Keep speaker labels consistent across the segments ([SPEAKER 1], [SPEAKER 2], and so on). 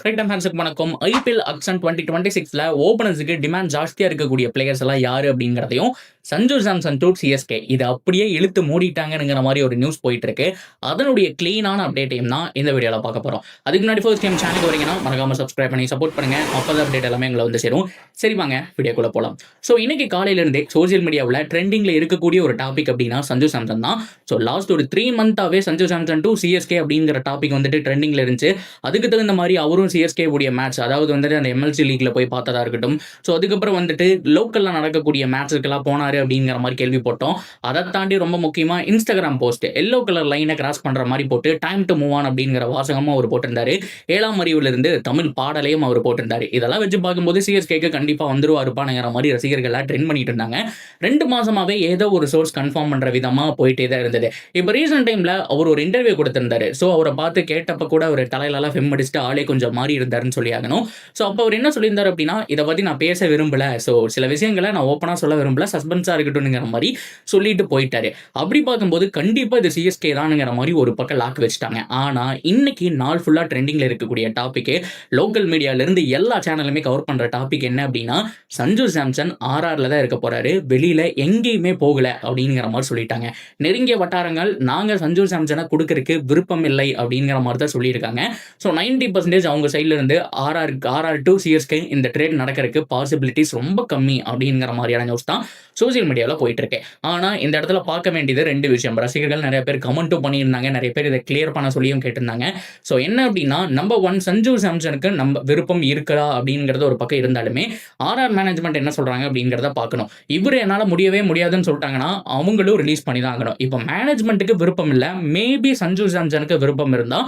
[SPEAKER 1] கரெக்டான ஃபேன்ஸுக்கு வணக்கம். ஐபிஎல் ஆக்ஷன் 2026ல ஓப்பனர்ஸுக்கு டிமாண்ட் ஜாஸ்தியா இருக்கக்கூடிய பிளேயர்ஸ் எல்லாம் யாரு அப்படிங்கிறதையும், சஞ்சு சாம்சன் டூ சிஎஸ்கே இத அப்படியே இழுத்து மூடிட்டாங்கங்கிற மாரி ஒரு நியூஸ் போயிட்டு இருக்கு. அதனுடைய கிளீனான அப்டேட்டையும் தான் இந்த வீடியோல பார்க்க போறோம். அதுக்கு முன்னாடி ஃபர்ஸ்ட் டைம் சேனலுக்கு வரீங்கன்னா மறக்காம சப்ஸ்கிரைப் பண்ணி சப்போர்ட் பண்ணுங்க. அப்பதான் அப்டேட் எல்லாமே எங்களை வந்து சேரும். சரி வாங்க வீடியோக்குள்ள போலாம். ஸோ இன்னைக்கு காலையில இருந்தே சோசியல் மீடியாவில் ட்ரெண்டிங்ல இருக்கக்கூடிய ஒரு டாபிக் அப்படின்னா சஞ்சு சாம்சன் தான். ஸோ லாஸ்ட் ஒரு 3 மந்தாவே சஞ்சு சாம்சன் டூ சிஎஸ்கே அப்படிங்கிற டாபிக் வந்துட்டு ட்ரெண்டிங்ல இருந்துச்சு. அதுக்கு தகுந்த மாதிரி அவரும் சிஎஸ்கே உடைய மேட்ச், அதாவது வந்துட்டு அந்த எம்எல்சி லீக்ல போய் பார்த்ததா இருக்கட்டும். ஸோ அதுக்கப்புறம் வந்துட்டு லோக்கல்ல நடக்கக்கூடிய மேட்சுக்கெல்லாம் போனாரு அப்படிங்கிற மாதிரி கேள்விப்பட்டோம். அதை தாண்டி ரொம்ப முக்கியமா இன்ஸ்டாகிராம் போஸ்ட் எல்லோ கலர் லைனை கிராஸ் பண்ற மாதிரி போட்டு டைம் டு மூவ் ஆன் அப்படிங்கிற வாசகமும் அவர் போட்டிருந்தாரு. 7ஆம் அறிவிலிருந்து தமிழ் பாடலையும் அவர் போட்டிருந்தாரு. இதெல்லாம் வச்சு பார்க்கும்போது சிஎஸ்கேக்கு கண்டிப்பா வந்துருவாருப்பாங்கிற மாதிரி ரசிகர்கள்லாம் ட்ரெண்ட் பண்ணிட்டு இருந்தாங்க. 2 மாசமாவே ஏதோ ஒரு சோர்ஸ் கன்ஃபார்ம் பண்ற விதமா போயிட்டே தான் இருந்தது. இப்போ ரீசெண்ட் டைம்ல அவர் ஒரு இன்டர்வியூ கொடுத்திருந்தாரு. ஸோ அவரை பார்த்து கேட்டப்ப கூட அவர் தலையிலலாம் ஃபெம் அடிச்சுட்டு ஆளே கொஞ்சம் மாறி இருந்தாருன்னு சொல்லி ஆகணும். ஸோ அப்போ அவர் என்ன சொல்லியிருந்தாரு அப்படின்னா, இதை பத்தி நான் பேச விரும்பல, ஸோ சில விஷயங்களை நான் ஓப்பனா சொல்ல விரும்பல, சஸ்பென்ஸா இருக்கட்டும்ங்கிற மாதிரி சொல்லிட்டு போயிட்டாரு. அப்படி பார்க்கும்போது கண்டிப்பா இது சிஎஸ்கே தானுங்கிற மாதிரி ஒரு பக்கம் லாக் வச்சுட்டாங்க. ஆனா இன்னைக்கு நாள் ஃபுல்லா ட்ரெண்டிங்ல இருக்கக்கூடிய டாபிக், லோக்கல் மீடியால இருந்து எல்லா சேனலுமே கவர் பண்ற டாபிக் என்ன அப்படின்னா, சஞ்சு சாம்சன் ஆர்ஆர்ல தான் இருக்க போறாரு, வெளியில எங்கேயுமே போகல அப்படிங்கிற மாதிரி சொல்லிட்டாங்க. நெருங்கிய வட்டாரங்கள் நாங்க சஞ்சு சாம்சனை கொடுக்கறதுக்கு விருப்பம் இல்லை அப்படிங்கிற மாதிரி தான் சொல்லியிருக்காங்க. ஸோ 90% அவங்க சைட்ல இருந்து ஆர்ஆர் டு சிஎஸ்கே இந்த ட்ரேட் நடக்கிறதுக்கு பாசிபிலிட்டிஸ் ரொம்ப கம்மி அப்படிங்கிற மாதிரியான நியூஸ் தான் சோசியல் மீடியாவில் போயிட்டு இருக்கு. ஆனா இந்த இடத்துல பார்க்க வேண்டியது 2 விஷயம். ரசிகர்கள் நிறைய பேர் கமெண்ட்டும் பண்ணியிருந்தாங்க, நிறைய பேர் இதை கிளியர் பண்ண சொல்லியும் கேட்டிருந்தாங்க. ஸோ என்ன அப்படின்னா, நம்பர் 1 சஞ்சு சாம்சனுக்கு நம்ம விருப்பம் இருக்கா அப்படிங்கிறது ஒரு பக்கம் இருந்தாலுமே ஆர்ஆர் மேனேஜ்மெண்ட் என்ன சொல்றாங்க அப்படிங்கிறத பார்க்கணும். இவர் என்னால முடியவே முடியாதுன்னு சொல்லிட்டாங்கன்னா அவங்களும் ரிலீஸ் பண்ணி தான் ஆகணும். இப்போ மேனேஜ்மெண்ட்டுக்கு விருப்பம் இல்லை, மேபி சஞ்சு சாம்சனுக்கு விருப்பம் இருந்தா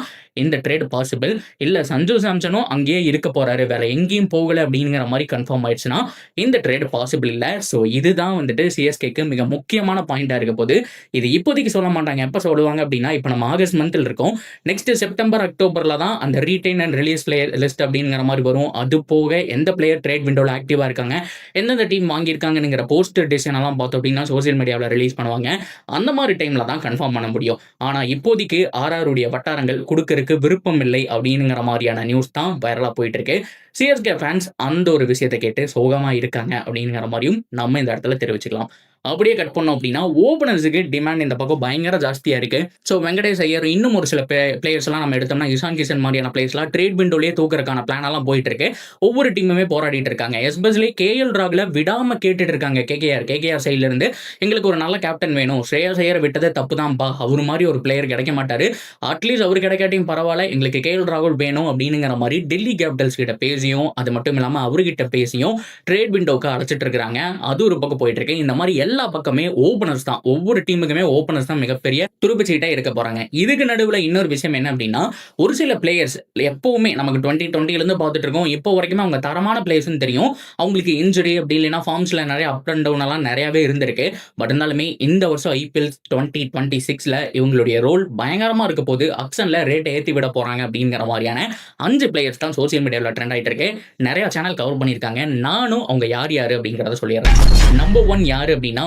[SPEAKER 1] இந்த ட்ரேட் பாசிபிள். இல்ல சஞ்சு சாம்சனும் அங்கேயே இருக்க போறாரு, வேற எங்கேயும் போகல அப்படிங்கிற மாதிரி கன்ஃபார்ம் ஆயிடுச்சுன்னா இந்த ட்ரேட் பாசிபிள் இல்ல. ஸோ இதுதான் வந்துட்டு சிஎஸ்கேக்கு மிக முக்கியமான பாயிண்டா இருக்க போது. இது இப்போதைக்கு சொல்ல மாட்டாங்க, எப்ப சொல்லுவாங்க அப்படின்னா, இப்போ நம்ம ஆகஸ்ட் மந்த்ல இருக்கோம், நெக்ஸ்ட் செப்டம்பர் அக்டோபர்ல தான் அந்த retain and release player list அப்படிங்கிற மாதிரி வரும். அது போக எந்த பிளேயர் ட்ரேட் விண்டோல ஆக்டிவா இருக்காங்க, எந்தெந்த டீம் வாங்கியிருக்காங்கிற போஸ்ட் டிசிஷன் எல்லாம் பார்த்தோம் அப்படின்னா சோசியல் மீடியாவில் ரிலீஸ் பண்ணுவாங்க. அந்த மாதிரி டைம்ல தான் கன்ஃபார்ம் பண்ண முடியும். ஆனா இப்போதைக்கு ஆர்ஆர் உடைய வட்டாரங்கள் கொடுக்கறதுக்கு விருப்பம் இல்லை அப்படிங்கிற மாதிரியான நியூஸ் தான் வைரலா போயிட்டு இருக்கு. சிஎஸ்கே ஃபேன்ஸ் அந்த ஒரு விஷயத்தை கேட்டு சோகமா இருக்காங்க அப்படிங்கிற மாதிரியும் நம்ம இந்த இடத்துல தெரிவிச்சுக்கலாம். அப்படியே கட் பண்ணோம் அப்படின்னா, ஓபனர்ஸுக்கு டிமாண்ட் இந்த பக்கம் பயங்கர ஜாஸ்தியா இருக்கு. ஸோ வெங்கடேஷ் ஐயர், இன்னும் ஒரு சில பிளேயர்ஸ் எல்லாம் நம்ம எடுத்தோம்னா இஷான் கிஷன் மாதிரியான பிளேயர்ஸ்லாம் ட்ரேட் விண்டோலயே தூக்குறதுக்கான பிளான் எல்லாம் போயிட்டு இருக்கு. ஒவ்வொரு டீமுமே போராடிட்டு இருக்காங்க. எஸ்பெஷலி கேஎல் ராகுல விடாம கேட்டுட்டு இருக்காங்க. கேகேஆர் சைட்ல இருந்து எங்களுக்கு ஒரு நல்ல கேப்டன் வேணும், ஸ்ரேயஸ் ஐயர் விட்டதே தப்பு தான்ப்பா, அவர் மாதிரி ஒரு பிளேயர் கிடைக்க மாட்டாரு, அட்லீஸ்ட் அவர் கிடைக்காட்டியும் பரவாயில்ல, எங்களுக்கு கேஎல் ராகுல் வேணும் அப்படிங்கிற மாதிரி டெல்லி கேபிட்டல்ஸ் கிட்ட பேசியும், அது மட்டும் இல்லாம அவர்கிட்ட பேசியும் ட்ரேட் விண்டோக்கு அழைச்சிட்டு இருக்காங்க. அது ஒரு பக்கம் போயிட்டு இருக்கு. இந்த மாதிரி எல்லா பக்கமே ஓபனர்ஸ் தான், ஒவ்வொரு டீமுக்குமே ஓபனர்ஸ் தான் மிகப்பெரிய துருப்புச்சீட்டா இருக்க போறாங்க. இதுக்கு நடுவுல இன்னொரு விஷயம் என்ன அப்படின்னா, ஒரு சில பிளேயர்ஸ் எப்பவுமே நமக்கு 2020 இருந்து பார்த்துட்டு இருக்கோம், இப்போ வரைக்குமே அவங்க தரமான பிளேயர்ஸ்னு தெரியும். அவங்களுக்கு இன்ஜுரி அப்படி இல்லைன்னா ஃபார்ம்ஸ்ல நிறைய அப் அண்ட் டவுன் எல்லாம் நிறையவே இருந்திருக்கு. பட் இருந்தாலுமே இந்த வருஷம் ஐபிஎல் 2026ல இவங்களுடைய ரோல் பயங்கரமா இருக்க போது, ஆக்ஷன்ல ரேட்டை ஏற்றி விட போறாங்க அப்படிங்கிற மாதிரியான 5 பிளேயர்ஸ் தான் சோசியல் மீடியாவில் ட்ரெண்ட் ஆயிட்டு இருக்கு. நிறைய சேனல் கவர் பண்ணியிருக்காங்க. நானும் அவங்க யார் யாரு அப்படிங்கிறத சொல்லிடுறேன். நம்பர் 1 யாரு அப்படின்னா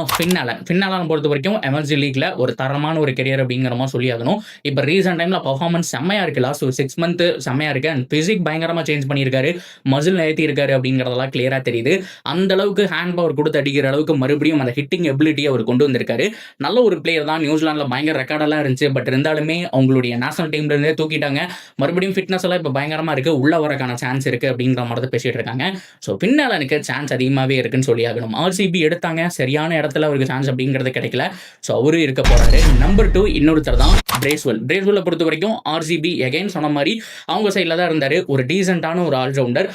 [SPEAKER 1] ஃபின்னாலன் பொறுத்த வரைக்கும் எம்எல்சி லீக்ல ஒரு தரமான ஒரு கெரியர் அப்படிங்கிற மாதிரி சொல்லி ஆகணும். இப்போ ரீசெண்ட் டைம்ல பர்ஃபார்மன்ஸ் செம்மையா இருக்கு. லாஸ்ட் ஒரு 6 மந்த் செம்மையா இருக்கு. அண்ட் பிசிக் பயங்கரமா சேஞ்ச் பண்ணியிருக்காரு, மசில் ஏற்றி இருக்காரு அப்படிங்கிறதெல்லாம் கிளியரா தெரியுது. அந்த அளவுக்கு ஹேண்ட் பவர் கொடுத்து அடிக்கிற அளவுக்கு மறுபடியும் அந்த ஹிட்டிங் எபிலிட்டியை அவர் கொண்டு வந்திருக்காரு. நல்ல ஒரு பிளேயர் தான். நியூசிலாந்துல பயங்கர ரெக்கார்டெல்லாம் இருந்துச்சு. பட் இருந்தாலுமே அவங்களுடைய நேஷனல் டீம்ல இருந்தே தூக்கிட்டாங்க. மறுபடியும் ஃபிட்னஸ் எல்லாம் இப்போ பயங்கரமா இருக்கு, உள்ள வரக்கான சான்ஸ் இருக்கு அப்படிங்கிற மாதிரி பேசிட்டு இருக்காங்க. ஸோ ஃபின்னாலனுக்கு சான்ஸ் அதிகமாகவே இருக்குன்னு சொல்லி ஆகணும். ஆர்சிபி எடுத்தாங்க, சரியான இடத்துல அவருக்கு சான்ஸ் அப்படிங்கிறது கிடைக்கல. ஸோ அவரு இருக்க போறாரு. நம்பர் 2 இன்னொருத்தர் தான் பிரேஸ்வெல்லை பொறுத்த வரைக்கும் ஆர்சிபி எகைன் சொன்ன மாதிரி அவங்க சைட்ல தான் இருந்தாரு. ஒரு டீசென்டான ஒரு ஆல்ரவுண்டர்,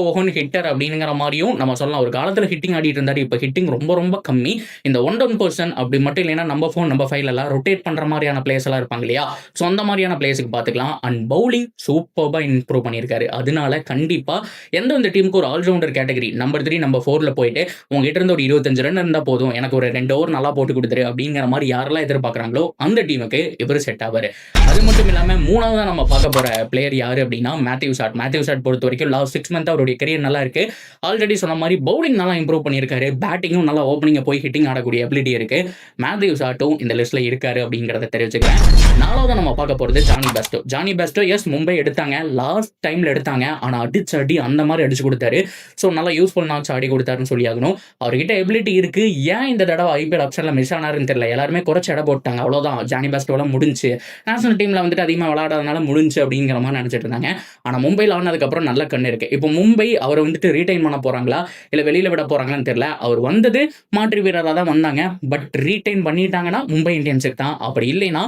[SPEAKER 1] ஓகன் ஹிட்டர் அப்படிங்கிற மாதிரியும் நம்ம சொல்லலாம். ஒரு காலத்துல ஹிட்டிங் ஆடிட்டு இருந்தாரு, இப்போ ஹிட்டிங் ரொம்ப ரொம்ப கம்மி. இந்த 1-1 அப்படி மட்டும் இல்லைன்னா நம்பர் 4 நம்பர் 5 எல்லாம் ரொட்டேட் பண்ற மாதிரியான பிளேஸ் எல்லாம் இருப்பாங்க இல்லையா, ஸோ அந்த மாதிரியான பிளேஸுக்கு பார்த்துக்கலாம். அண்ட் பவுலிங் சூப்பர்பா இம்ப்ரூவ் பண்ணியிருக்காரு. அதனால கண்டிப்பா எந்தெந்த டீமுக்கு ஒரு ஆல்ரவுண்டர் கேட்டகரி நம்பர் 3 நம்பர் 4ல போயிட்டு உங்ககிட்ட இருந்து ஒரு 25 ரன் இருந்தா போதும், போதும், எனக்கு ஒரு 2 ஓவர் நல்லா போட்டு குடுத்துரு அப்படிங்கிற மாரி யாரெல்லாம் எதிர்பார்க்குறாங்களோ, அந்த டீமுக்கு இவரு செட் ஆவாரு. அது மட்டும் இல்லாம 3வதா நம்ம பார்க்க போற பிளேயர் யாரு அப்படின்னா, மேத்யூ சாட். மேத்யூ சாட் பொறுத்தவரைக்கும் லாஸ்ட் 6 மந்த்தா அவருடைய கரியர் நல்லா இருக்கு. ஆல்ரெடி சொன்ன மாரி பவுலிங் நல்லா இம்ப்ரூவ் பண்ணியிருக்காரு. பேட்டிங்கும் நல்லா ஓப்பனிங்க போய் ஹிட்டிங் ஆடக்கூடிய எபிலிட்டி இருக்கு. மேத்யூ சாட்டும் இந்த லிஸ்ட்ல இருக்காரு அப்படிங்கிறத தெரிவிச்சுக்கிறேன். 4வதா நம்ம பார்க்க போறது Johnny Bairstow. Johnny Bairstow Mumbai எடுத்தாங்க. லாஸ்ட் டைம்ல எடுத்தாங்க. ஆனா அடிச்ச அடி அந்த மாரி அடிச்சு குடுத்தாரு. ஸோ நல்லா யூஸ்ஃபுல் நாட்ஸ் ஆடி குடுத்தாருன்னு சொல்லி ஆகணும். அவர்கிட்ட எபிலிட்டி இருக்கு. ஏன் இந்த தடவ ஐபிஎல் ஆப்ஷன்ல மிஸ் ஆனாருன்னு தெரியல. எல்லாருமே குறைச்சு எடை போட்டாங்க. அவ்வளோதான், ஜானி பேஸ்டோலாம் முடிஞ்சுச்சு. நேஷனல் டீம்ல வந்துட்டு அதிகமா விளையாடாதனால முடிஞ்சு அப்படிங்கிற மாதிரி நினைச்சிட்டு இருந்தாங்க. ஆனா மும்பைல ஆனதுக்கு அப்புறம் நல்ல கண்ணு இருக்கு. இப்போ மும்பை அவரை வந்துட்டு ரீடைன் பண்ண போறாங்களா இல்ல வெளியில விட போறாங்களான்னு தெரியல. அவர் வந்தது மாற்று வீரராக தான் வந்தாங்க. பட் ரீடைன் பண்ணிட்டாங்கன்னா மும்பை இந்தியன்ஸுக்கு தான். அப்படி இல்லைன்னா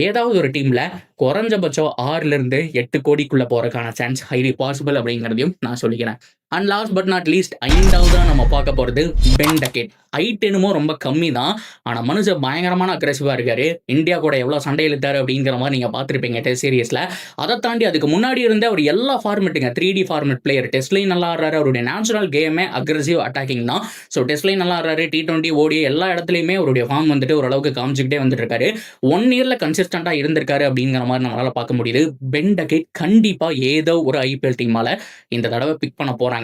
[SPEAKER 1] ஏதாவது ஒரு டீம்ல குறைஞ்சபட்சம் 6ல இருந்து 8 கோடிக்குள்ள போறதுக்கான சான்ஸ் ஹைலி பாசிபிள் அப்படிங்கிறதையும் நான் சொல்லிக்கிறேன். And last but not least 5வதா நம்ம பார்க்க போறது பென் டக்கெட். ஹைட் என்னமோ ரொம்ப கம்மி தான். ஆனா மனுஷன் பயங்கரமான அக்ரெசிவா இருக்காரு. இந்தியா கூட எவ்வளவு சண்டை இழுத்தாரு அப்படிங்கிற மாதிரி நீங்க பார்த்திருப்பீங்க டெஸ்ட் சீரிஸ்ல. அதை தாண்டி அதுக்கு முன்னாடி இருந்த அவர் எல்லா ஃபார்மெட்டுங்க 3D ஃபார்மெட் பிளேயர். டெஸ்ட்லையும் நல்லா ஆடுறாரு. அவருடைய நேச்சுரல் கேமே அக்ரெசிவ் அட்டாக்கிங் தான். ஸோ டெஸ்ட்லையும் நல்லா ஆடுறாரு. T20 ஓடி எல்லா இடத்துலையுமே அவருடைய ஃபார்ம் வந்துட்டு ஓரளவுக்கு காமிச்சுக்கிட்டே வந்துட்டு இருக்காரு. 1 இயர்ல கன்சிஸ்டண்டா இருந்திருக்காரு அப்படிங்கிற மாதிரி நம்மளால பார்க்க முடியுது. பென் டக்கெட் கண்டிப்பா ஏதோ ஒரு ஐபிஎல் டீமால இந்த தடவை பிக் பண்ண போறாங்க.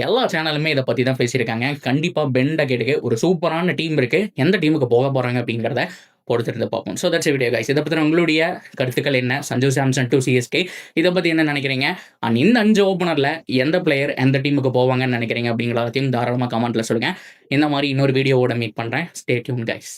[SPEAKER 1] எல்லா சேனலுமே இதை பத்தி தான் பேசியிருக்காங்க. கண்டிப்பா பென் டக்கெட்டுக்கு ஒரு சூப்பரான டீம் இருக்கு. எந்த டீமுக்கு போக போறாங்க அப்படிங்கிறத பொறுத்திருந்து பார்ப்போம். So that's video guys. இதை பற்றி உங்களுடைய கருத்துக்கள் என்ன? சஞ்சு சாம்சன் டு சிஎஸ்கே இதை பற்றி என்ன நினைக்கிறீங்க? அண்ட் இந்த 5 ஓப்பனரில் எந்த பிளேயர் எந்த டீமுக்கு போவாங்கன்னு நினைக்கிறீங்க அப்படிங்கிறதையும் தாராளமாக கமெண்ட்டில் சொல்லுங்கள். இந்த மாதிரி இன்னொரு வீடியோவோட மீட் பண்ணுறேன். Stay tune guys.